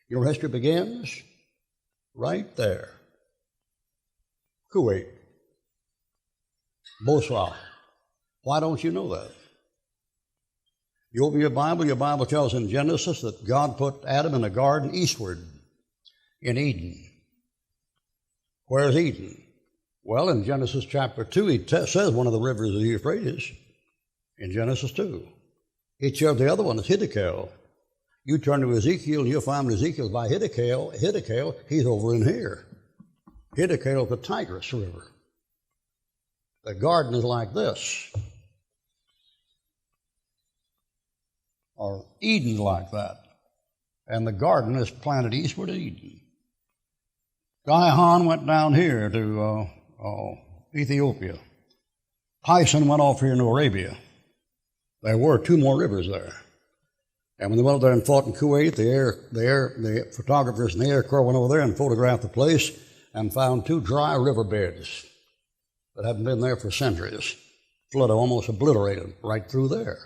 You know where history begins? Right there. Kuwait. Bosra. Why don't you know that? You open your Bible tells in Genesis that God put Adam in a garden eastward in Eden. Where's Eden? Well, in Genesis chapter 2, he says one of the rivers is the Euphrates in Genesis 2. He tells the other one is Hiddekel. You turn to Ezekiel and you'll find Ezekiel by Hiddekel, he's over in here. Hiddekel is the Tigris River. The garden is like this. Or Eden's like that. And the garden is planted eastward of Eden. Gihon went down here to Ethiopia. Pison went off here into Arabia. There were 2 more rivers there. And when they went up there and fought in Kuwait, the photographers and the Air Corps went over there and photographed the place and found 2 dry riverbeds that haven't been there for centuries. Flood almost obliterated them right through there.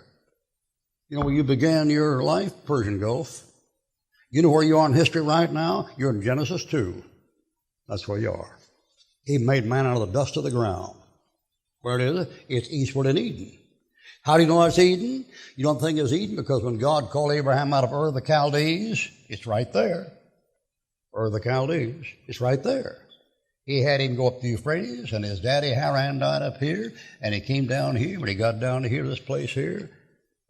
You know where you began your life? Persian Gulf. You know where you are in history right now? You're in Genesis 2. That's where you are. He made man out of the dust of the ground. Where it is? It's eastward in Eden. How do you know it's Eden? You don't think it's Eden because when God called Abraham out of Ur of the Chaldees, it's right there. Ur of the Chaldees, it's right there. He had him go up the Euphrates, and his daddy Haran died up here, and he came down here. When he got down to here, this place here,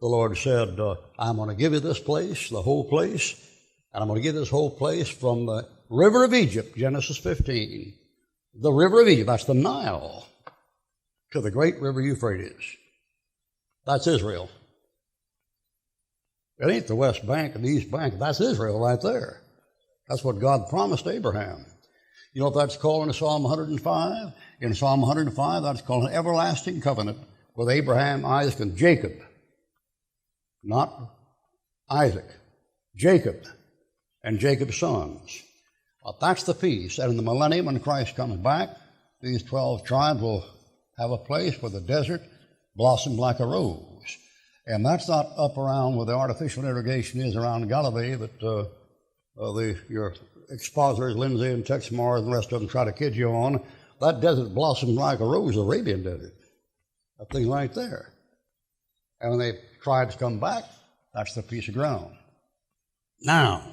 the Lord said, I'm going to give you this place, the whole place, and I'm going to give this whole place from the river of Egypt, Genesis 15. The river of Egypt, that's the Nile, to the great river Euphrates. That's Israel. It ain't the West Bank and the East Bank. That's Israel right there. That's what God promised Abraham. You know what that's called in Psalm 105? In Psalm 105, that's called an everlasting covenant with Abraham, Isaac, and Jacob. Not Isaac. Jacob and Jacob's sons. Well, that's the peace. And in the millennium, when Christ comes back, these 12 tribes will have a place where the desert blossomed like a rose. And that's not up around where the artificial irrigation is around Galilee that your expositors, Lindsay and Tex Mars and the rest of them try to kid you on. That desert blossomed like a rose, the Arabian desert. That thing right there. And when the tribes come back, that's the piece of ground. Now,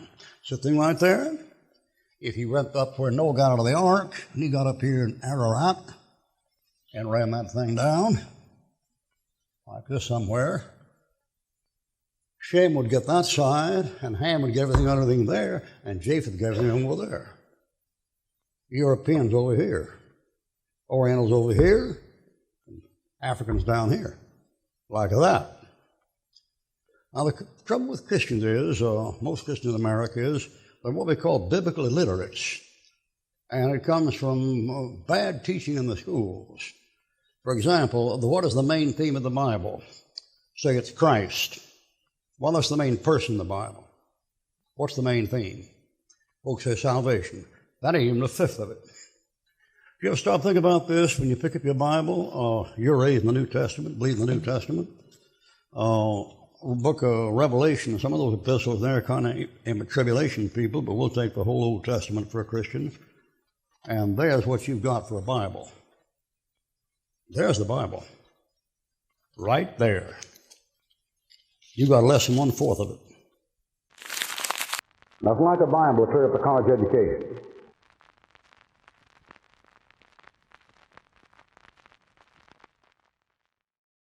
so the thing right there, if he went up where Noah got out of the ark, and he got up here in Ararat and ran that thing down, like this somewhere, Shem would get that side, and Ham would get everything there, and Japheth would get everything over there. Europeans over here, Orientals over here, and Africans down here, like that. Now the trouble with Christians is, most Christians in America is, they're what we call biblical illiterates. And it comes from bad teaching in the schools. For example, what is the main theme of the Bible? Say it's Christ. Well, that's the main person in the Bible. What's the main theme? Folks say salvation. That ain't even a fifth of it. You ever stop thinking about this when you pick up your Bible? You're raised in the New Testament, believe in the New Testament. Book of Revelation, some of those epistles there are kind of in tribulation people, but we'll take the whole Old Testament for a Christian. And there's what you've got for a Bible. There's the Bible. Right there. You've got less than 1/4 of it. Nothing like a Bible to clear up a college education.